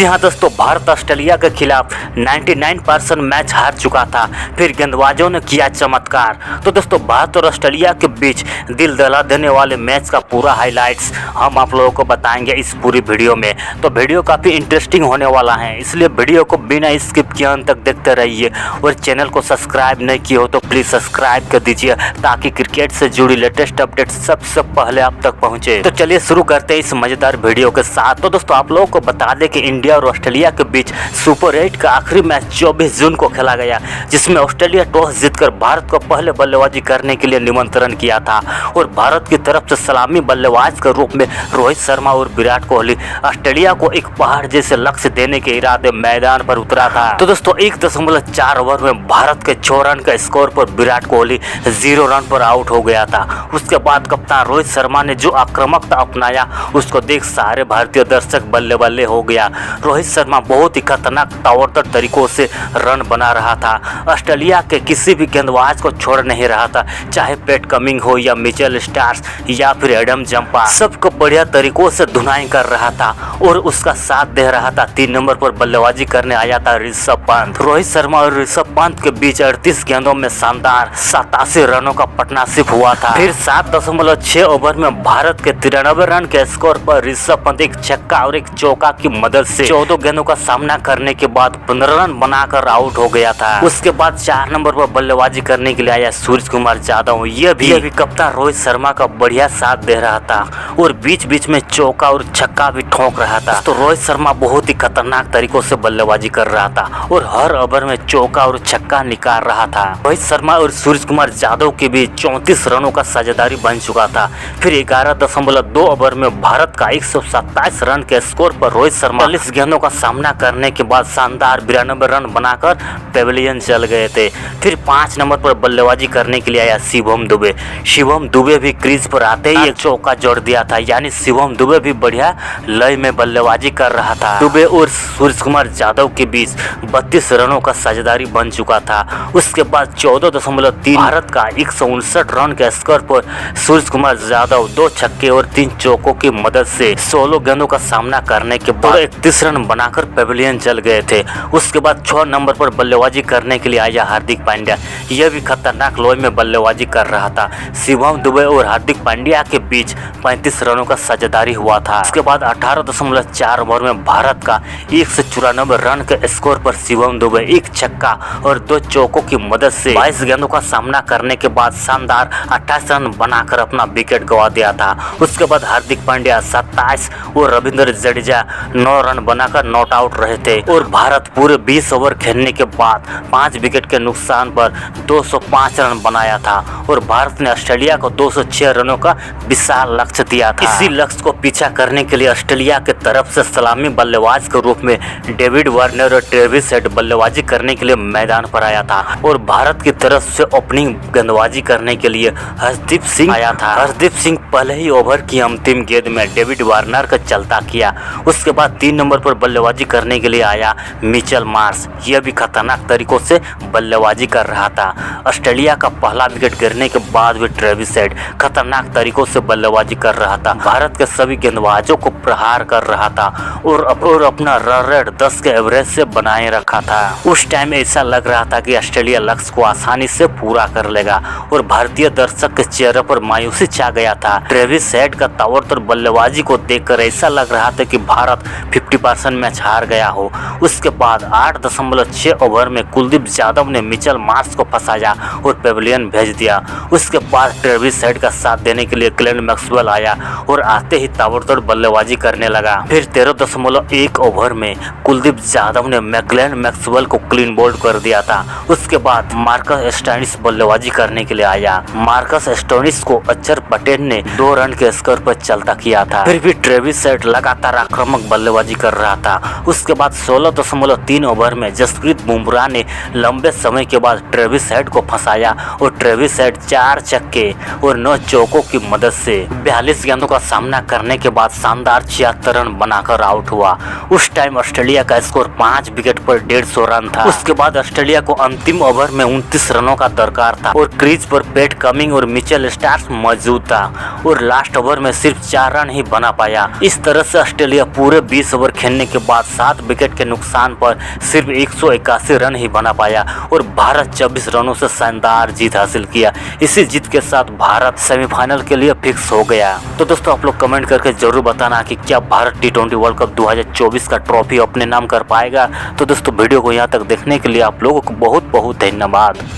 जी हाँ दोस्तों, भारत ऑस्ट्रेलिया के खिलाफ 99% मैच हार चुका था। फिर गेंदबाजों ने किया चमत्कार। तो दोस्तों, भारत और ऑस्ट्रेलिया के बीच दिल दहला देने वाले मैच का पूरा हाइलाइट्स हम आप लोगों को बताएंगे इस पूरी वीडियो में। तो वीडियो काफ़ी इंटरेस्टिंग होने वाला है, इसलिए वीडियो को बिना स्किप किए अंत तक देखते रहिए। और चैनल को सब्सक्राइब नहीं किए हो तो प्लीज़ सब्सक्राइब कर दीजिए, ताकि क्रिकेट से जुड़ी लेटेस्ट अपडेट सबसे पहले आप तक पहुँचे। तो चलिए शुरू करते हैं इस मज़ेदार वीडियो के साथ। तो दोस्तों, आप लोगों को बता दें कि इंडिया और ऑस्ट्रेलिया के बीच सुपर 8 का आखिरी मैच 24 जून को खेला गया, जिसमें ऑस्ट्रेलिया टॉस जीतकर भारत को पहले बल्लेबाजी करने के लिए निमंत्रण किया था। और भारत की तरफ से सलामी बल्लेबाज के रूप में रोहित शर्मा और विराट कोहली ऑस्ट्रेलिया को एक पहाड़ जैसे लक्ष्य देने के इरादे मैदान पर उतरा था। तो दोस्तों, 1.4 ओवर में भारत के 6 रन के स्कोर पर विराट कोहली 0 रन पर आउट हो गया था। उसके बाद कप्तान रोहित शर्मा ने जो आक्रामकता अपनाया, उसको देख सारे भारतीय दर्शक बल्ले बल्ले हो गया। रोहित शर्मा बहुत ही खतरनाक ताबड़तोड़ तरीकों से रन बना रहा था। ऑस्ट्रेलिया के किसी भी गेंदबाज को छोड़ नहीं रहा था, चाहे पैट कमिंस हो या मिचेल स्टार्क या फिर एडम जंपा, सबको बढ़िया तरीकों से धुनाई कर रहा था और उसका साथ दे रहा था। 3 नंबर पर बल्लेबाजी करने आया था ऋषभ पंत। रोहित शर्मा और ऋषभ पंत के बीच 38 गेंदों में शानदार 87 रनों का पार्टनरशिप हुआ था। फिर 7.6 ओवर में भारत के 93 रन के स्कोर पर ऋषभ पंत एक छक्का और एक चौका की मदद से 14 गेंदों का सामना करने के बाद 15 रन बनाकर आउट हो गया था। उसके बाद 4 नंबर पर बल्लेबाजी करने के लिए आया सूर्य कुमार यादव। ये भी कप्तान रोहित शर्मा का बढ़िया साथ दे रहा था और बीच बीच में चौका और छक्का भी ठोक रहा था। तो रोहित शर्मा बहुत ही खतरनाक तरीकों से बल्लेबाजी कर रहा था और हर ओवर में चौका और छक्का निकाल रहा था। रोहित शर्मा और सूर्य कुमार यादव के बीच 34 रनों का साझेदारी बन चुका था। फिर 11.2 ओवर में भारत का 127 रन के स्कोर पर रोहित शर्मा 40 गेंदों का सामना करने के बाद शानदार 92 रन बनाकर पेविलियन चल गए थे। फिर 5 नंबर पर बल्लेबाजी करने के लिए आया शिवम दुबे। शिवम दुबे भी क्रीज पर आते ही एक चौका जोड़ दिया था, यानी शिवम दुबे भी बढ़िया लय में बल्लेबाजी कर रहा था। दुबे और सूर्य कुमार यादव के बीच 32 रनों का साझेदारी बन चुका था। उसके बाद 14.3 भारत का 159 रन के स्कोर पर सूर्य कुमार यादव 2 छक्के और 3 चौकों की मदद से 16 गेंदों का सामना करने के बाद 31 रन बनाकर पेविलियन चल गए थे। उसके बाद 6 नंबर पर बल्लेबाजी करने के लिए आया हार्दिक पांड्या। यह भी खतरनाक लोई में बल्लेबाजी कर रहा था। शिवम दुबे और हार्दिक पांड्या के बीच 35 रनों का साझेदारी हुआ था। उसके बाद 18.4 ओवर में भारत का 194 रन के स्कोर पर शिवम दुबे एक छक्का और 2 चौकों की मदद से 22 गेंदों का सामना करने के बाद शानदार 28 रन बनाकर अपना विकेट गंवा दिया था। उसके बाद हार्दिक पांड्या 27 और रविंद्र जडेजा 9 रन बनाकर नॉट आउट रहे थे और भारत पूरे 20 ओवर खेलने के बाद 5 विकेट के नुकसान पर 205 रन बनाया था और भारत ने ऑस्ट्रेलिया को 206 रनों का विशाल लक्ष्य दिया था। इसी लक्ष्य को पीछा करने के लिए ऑस्ट्रेलिया के तरफ से सलामी बल्लेबाज के रूप में डेविड वार्नर और ट्रेविस हेड बल्लेबाजी करने के लिए मैदान पर आया था और भारत की तरफ से ओपनिंग गेंदबाजी करने के लिए हर्षदीप सिंह आया था। हर्षदीप सिंह पहले ही ओवर की अंतिम गेंद में डेविड वार्नर का चलता किया। उसके बाद 3 नंबर पर बल्लेबाजी करने के लिए आया मिचेल मार्श। यह भी खतरनाक तरीकों से बल्लेबाजी कर रहा था। ऑस्ट्रेलिया का पहला विकेट गिरने के बाद भी ट्रेविस हेड खतरनाक तरीकों से बल्लेबाजी कर रहा था। भारत के सभी गेंदबाजों को प्रहार कर रहा था और अपना रन रेट 10 के एवरेज से बनाए रखा था। उस टाइम ऐसा लग रहा था कि ऑस्ट्रेलिया लक्ष्य को आसानी से पूरा कर लेगा और भारतीय दर्शक के चेहरे पर मायूसी छा गया था। ट्रेविस हेड का ताबड़तोड़ बल्लेबाजी को देखकर ऐसा लग रहा था कि भारत 50% मैच हार गया हो। उसके बाद 8.6 ओवर में कुलदीप यादव ने मिचेल मार्श को फंसाया और पेविलियन भेज दिया। उसके बाद ट्रेविस हेड का साथ देने के लिए ग्लेन मैक्सवेल आया और आते ही ताबड़तोड़ बल्लेबाजी करने लगा। फिर 13.1 ओवर में कुलदीप यादव ने ग्लेन मैक्सवेल को क्लीन बोल्ड कर दिया था। उसके बाद मार्कस स्टोइनिस बल्लेबाजी करने के लिए आया। मार्कस स्टोइनिस को अक्षर पटेल ने 2 रन के स्कोर पर चलता किया था। फिर भी ट्रेविस हेड लगातार आक्रामक बल्लेबाजी कर रहा था। उसके बाद 16.3 ओवर में जसप्रीत बुमराह ने लंबे समय के बाद ट्रेविस हेड को फंसाया और ट्रेविस हेड 4 छक्के और 9 चौकों की मदद से 42 गेंदों का सामना करने के बाद शानदार 76 रन बनाकर आउट हुआ। उस टाइम ऑस्ट्रेलिया का स्कोर 5 विकेट पर 150 रन था। उसके बाद ऑस्ट्रेलिया को अंतिम ओवर में 29 रनों का दरकार था और क्रीज पर पैट कमिंस और मिचेल स्टार्क मौजूद था और लास्ट ओवर में सिर्फ 4 रन ही बना पाया। इस तरह से ऑस्ट्रेलिया पूरे 20 ओवर खेलने खेलने के बाद 7 विकेट के नुकसान पर सिर्फ 181 रन ही बना पाया और भारत 24 रनों से शानदार जीत हासिल किया। इसी जीत के साथ भारत सेमीफाइनल के लिए फिक्स हो गया। तो दोस्तों आप लोग कमेंट करके जरूर बताना कि क्या भारत T20 वर्ल्ड कप 2024 का ट्रॉफी अपने नाम कर पाएगा। तो दोस्तों वीडियो को यहाँ तक देखने के लिए आप लोगों को बहुत बहुत धन्यवाद।